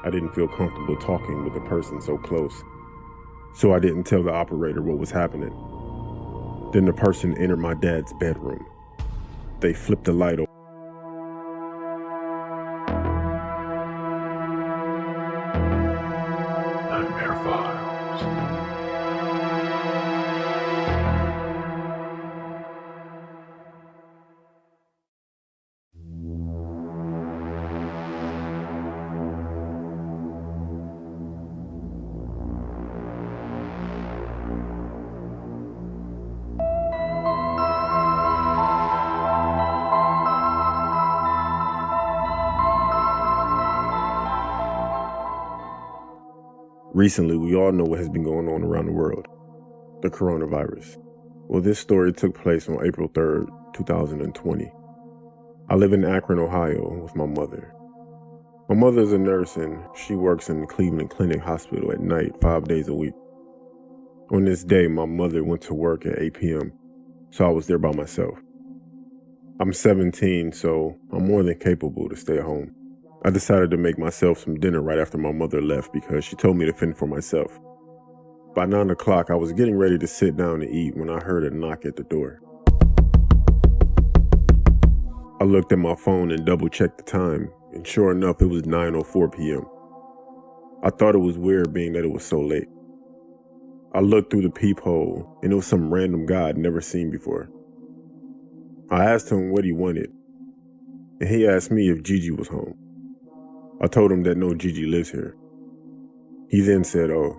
I didn't feel comfortable talking with a person so close, so I didn't tell the operator what was happening. Then the person entered my dad's bedroom. They flipped the light on. Nightmare Files. Recently, we all know what has been going on around the world, the coronavirus. Well, this story took place on April 3rd, 2020. I live in Akron, Ohio with my mother. My mother is a nurse and she works in the Cleveland Clinic Hospital at night 5 days a week. On this day, my mother went to work at 8 p.m., so I was there by myself. I'm 17, so I'm more than capable to stay at home. I decided to make myself some dinner right after my mother left because she told me to fend for myself. By 9 o'clock, I was getting ready to sit down to eat when I heard a knock at the door. I looked at my phone and double-checked the time, and sure enough, it was 9:04 p.m. I thought it was weird being that it was so late. I looked through the peephole, and it was some random guy I'd never seen before. I asked him what he wanted, and he asked me if Gigi was home. I told him that no Gigi lives here. He then said, "Oh,"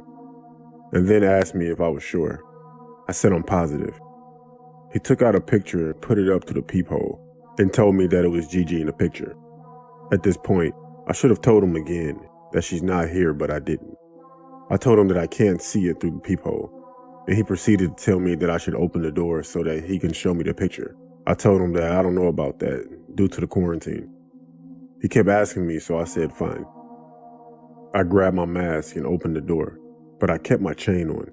and then asked me if I was sure. I said I'm positive. He took out a picture and put it up to the peephole and told me that it was Gigi in the picture. At this point, I should have told him again that she's not here, but I didn't. I told him that I can't see it through the peephole, and he proceeded to tell me that I should open the door so that he can show me the picture. I told him that I don't know about that due to the quarantine. He kept asking me, so I said fine. I grabbed my mask and opened the door, but I kept my chain on.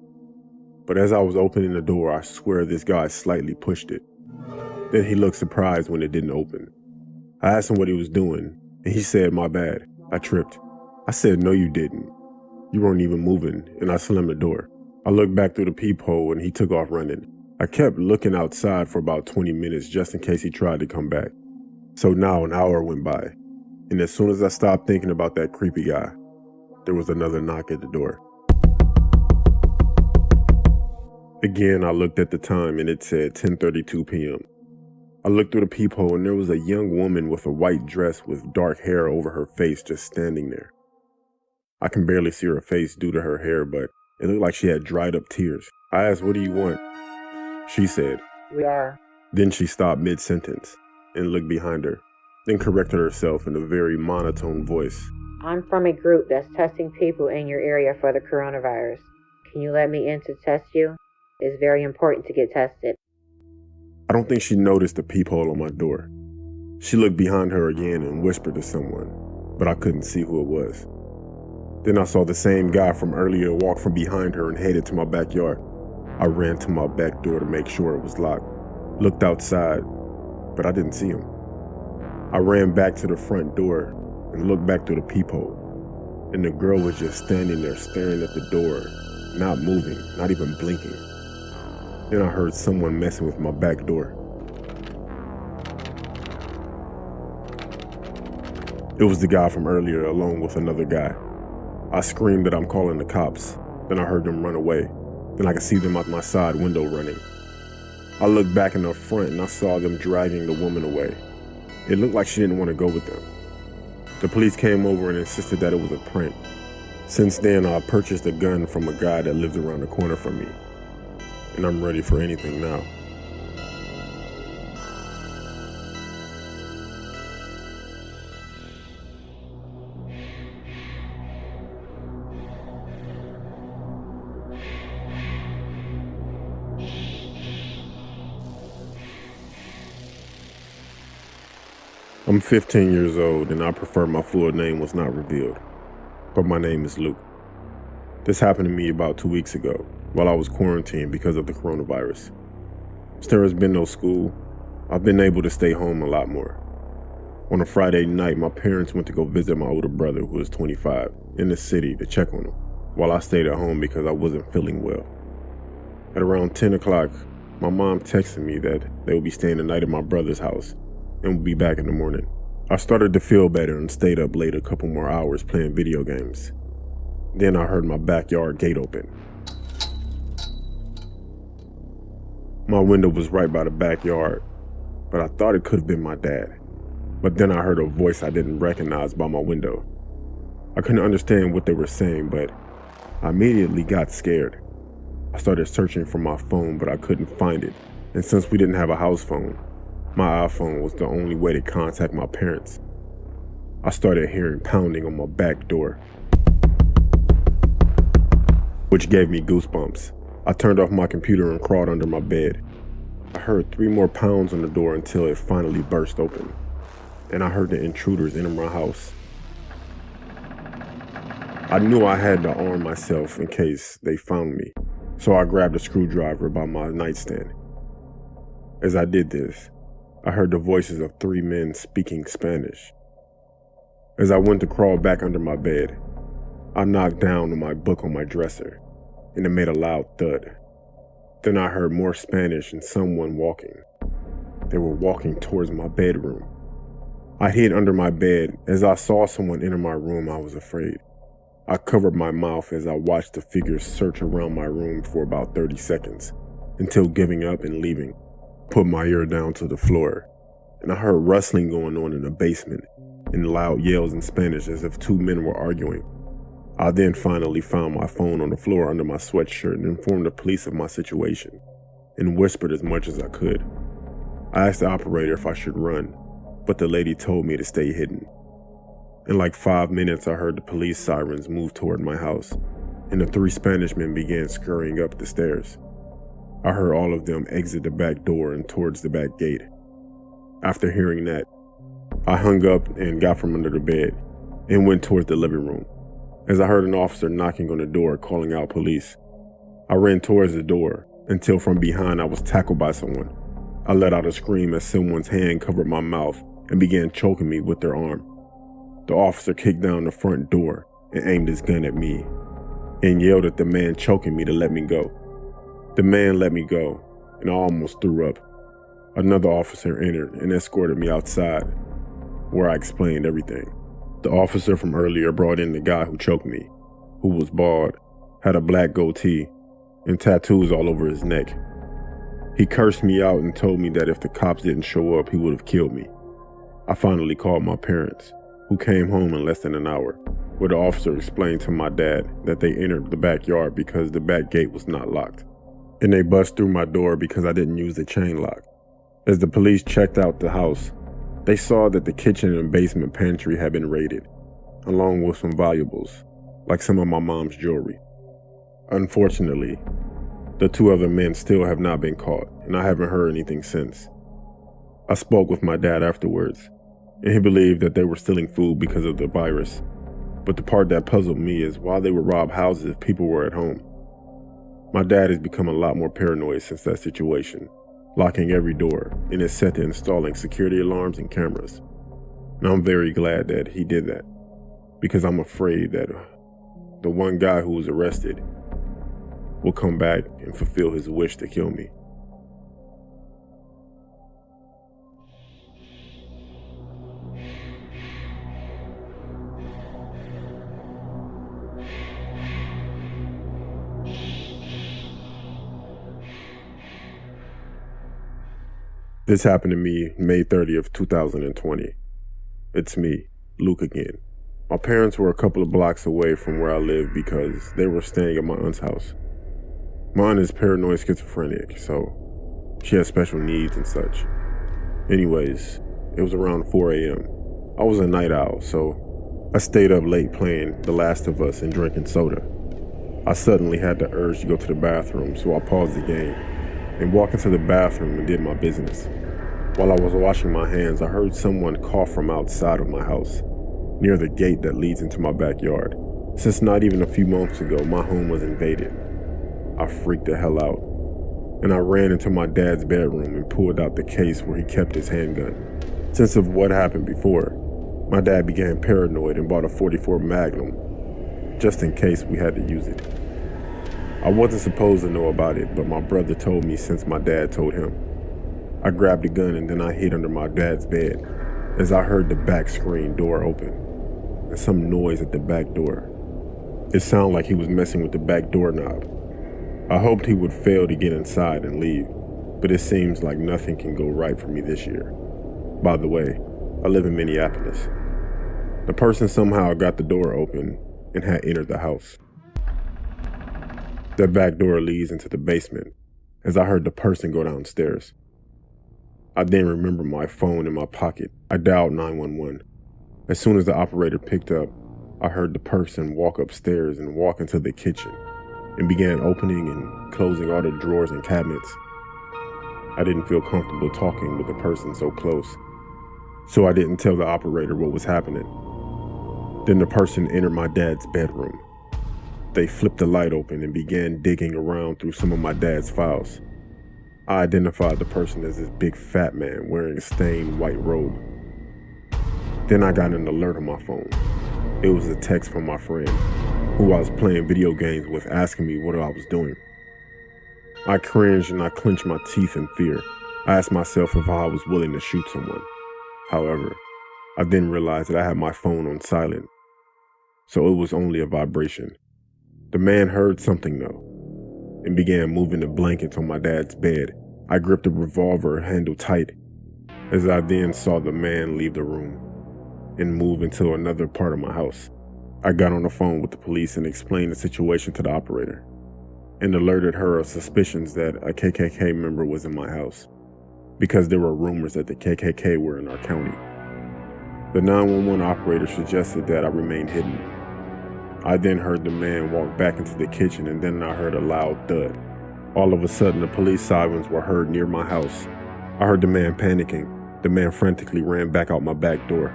But as I was opening the door, I swear this guy slightly pushed it. Then he looked surprised when it didn't open. I asked him what he was doing, and he said, "My bad, I tripped." I said, "No, you didn't. You weren't even moving," and I slammed the door. I looked back through the peephole and he took off running. I kept looking outside for about 20 minutes just in case he tried to come back. So now an hour went by, and as soon as I stopped thinking about that creepy guy, there was another knock at the door. Again, I looked at the time and it said 10:32 p.m. I looked through the peephole and there was a young woman with a white dress with dark hair over her face just standing there. I can barely see her face due to her hair, but it looked like she had dried up tears. I asked, "What do you want?" She said, "We are." Then she stopped mid-sentence and looked behind her, then corrected herself in a very monotone voice. "I'm from a group that's testing people in your area for the coronavirus. Can you let me in to test you? It's very important to get tested." I don't think she noticed the peephole on my door. She looked behind her again and whispered to someone, but I couldn't see who it was. Then I saw the same guy from earlier walk from behind her and headed to my backyard. I ran to my back door to make sure it was locked, looked outside, but I didn't see him. I ran back to the front door and looked back through the peephole, and the girl was just standing there staring at the door, not moving, not even blinking. Then I heard someone messing with my back door. It was the guy from earlier along with another guy. I screamed that I'm calling the cops. Then I heard them run away. Then I could see them out my side window running. I looked back in the front and I saw them dragging the woman away. It looked like she didn't want to go with them. The police came over and insisted that it was a prank. Since then, I purchased a gun from a guy that lives around the corner from me, and I'm ready for anything now. I'm 15 years old and I prefer my full name was not revealed, but my name is Luke. This happened to me about 2 weeks ago while I was quarantined because of the coronavirus. Since there has been no school, I've been able to stay home a lot more. On a Friday night, my parents went to go visit my older brother, who was 25, in the city to check on him, while I stayed at home because I wasn't feeling well. At around 10 o'clock, my mom texted me that they would be staying the night at my brother's house and would be back in the morning. I started to feel better and stayed up late a couple more hours playing video games. Then I heard my backyard gate open. My window was right by the backyard, but I thought it could have been my dad. But then I heard a voice I didn't recognize by my window. I couldn't understand what they were saying, but I immediately got scared. I started searching for my phone, but I couldn't find it. And since we didn't have a house phone, my iPhone was the only way to contact my parents. I started hearing pounding on my back door, which gave me goosebumps. I turned off my computer and crawled under my bed. I heard 3 more pounds on the door until it finally burst open, and I heard the intruders enter my house. I knew I had to arm myself in case they found me, so I grabbed a screwdriver by my nightstand. As I did this, I heard the voices of 3 men speaking Spanish. As I went to crawl back under my bed, I knocked down on my book on my dresser, and it made a loud thud. Then I heard more Spanish and someone walking. They were walking towards my bedroom. I hid under my bed. As I saw someone enter my room, I was afraid. I covered my mouth as I watched the figures search around my room for about 30 seconds, until giving up and leaving. Put my ear down to the floor, and I heard rustling going on in the basement and loud yells in Spanish as if 2 men were arguing. I then finally found my phone on the floor under my sweatshirt and informed the police of my situation, and whispered as much as I could. I asked the operator if I should run, but the lady told me to stay hidden. In like 5 minutes, I heard the police sirens move toward my house, and the 3 Spanish men began scurrying up the stairs. I heard all of them exit the back door and towards the back gate. After hearing that, I hung up and got from under the bed and went towards the living room. As I heard an officer knocking on the door calling out police, I ran towards the door until from behind I was tackled by someone. I let out a scream as someone's hand covered my mouth and began choking me with their arm. The officer kicked down the front door and aimed his gun at me and yelled at the man choking me to let me go. The man let me go, and I almost threw up. Another officer entered and escorted me outside, where I explained everything. The officer from earlier brought in the guy who choked me, who was bald, had a black goatee, and tattoos all over his neck. He cursed me out and told me that if the cops didn't show up, he would have killed me. I finally called my parents, who came home in less than an hour, where the officer explained to my dad that they entered the backyard because the back gate was not locked, and they bust through my door because I didn't use the chain lock. As the police checked out the house, they saw that the kitchen and basement pantry had been raided, along with some valuables, like some of my mom's jewelry. Unfortunately, the 2 other men still have not been caught, and I haven't heard anything since. I spoke with my dad afterwards, and he believed that they were stealing food because of the virus. But the part that puzzled me is why they would rob houses if people were at home. My dad has become a lot more paranoid since that situation, locking every door, and is set to installing security alarms and cameras. And I'm very glad that he did that, because I'm afraid that the one guy who was arrested will come back and fulfill his wish to kill me. This happened to me May 30th, 2020. It's me, Luke again. My parents were a couple of blocks away from where I live because they were staying at my aunt's house. My aunt is paranoid schizophrenic, so she has special needs and such. Anyways, it was around 4 a.m. I was a night owl, so I stayed up late playing The Last of Us and drinking soda. I suddenly had the urge to go to the bathroom, so I paused the game and walked into the bathroom and did my business. While I was washing my hands, I heard someone cough from outside of my house, near the gate that leads into my backyard. Since not even a few months ago, my home was invaded. I freaked the hell out, and I ran into my dad's bedroom and pulled out the case where he kept his handgun. Since of what happened before, my dad became paranoid and bought a 44 Magnum, just in case we had to use it. I wasn't supposed to know about it, but my brother told me since my dad told him. I grabbed the gun and then I hid under my dad's bed as I heard the back screen door open and some noise at the back door. It sounded like he was messing with the back doorknob. I hoped he would fail to get inside and leave, but it seems like nothing can go right for me this year. By the way, I live in Minneapolis. The person somehow got the door open and had entered the house. That back door leads into the basement as I heard the person go downstairs. I then remember my phone in my pocket. I dialed 911. As soon as the operator picked up, I heard the person walk upstairs and walk into the kitchen and began opening and closing all the drawers and cabinets. I didn't feel comfortable talking with the person so close, so I didn't tell the operator what was happening. Then the person entered my dad's bedroom. They flipped the light open and began digging around through some of my dad's files. I identified the person as this big fat man wearing a stained white robe. Then I got an alert on my phone. It was a text from my friend, who I was playing video games with, asking me what I was doing. I cringed and I clenched my teeth in fear. I asked myself if I was willing to shoot someone. However, I then realized that I had my phone on silent, so it was only a vibration. The man heard something though, and began moving the blankets on my dad's bed. I gripped the revolver handle tight, as I then saw the man leave the room and move into another part of my house. I got on the phone with the police and explained the situation to the operator, and alerted her of suspicions that a KKK member was in my house, because there were rumors that the KKK were in our county. The 911 operator suggested that I remain hidden. I then heard the man walk back into the kitchen, and then I heard a loud thud. All of a sudden, the police sirens were heard near my house. I heard the man panicking. The man frantically ran back out my back door.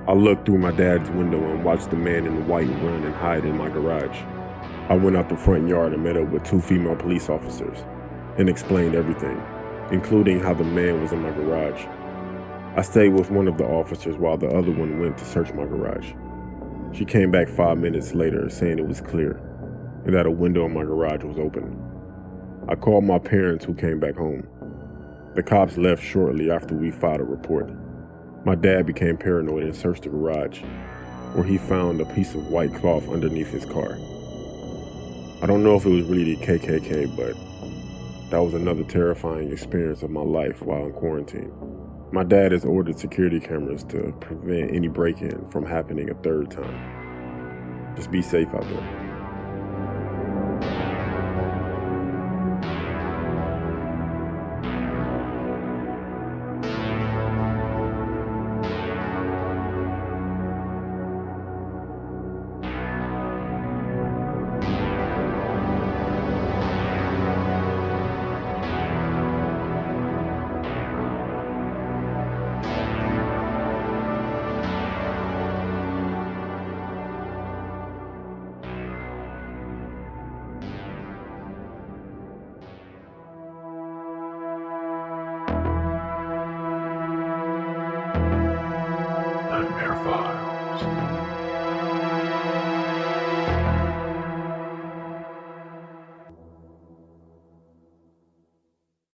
I looked through my dad's window and watched the man in white run and hide in my garage. I went out the front yard and met up with 2 female police officers and explained everything, including how the man was in my garage. I stayed with one of the officers while the other one went to search my garage. She came back 5 minutes later saying it was clear and that a window in my garage was open. I called my parents, who came back home. The cops left shortly after we filed a report. My dad became paranoid and searched the garage, where he found a piece of white cloth underneath his car. I don't know if it was really the KKK, but that was another terrifying experience of my life while in quarantine. My dad has ordered security cameras to prevent any break-in from happening a third time. Just be safe out there. Nightmare Files.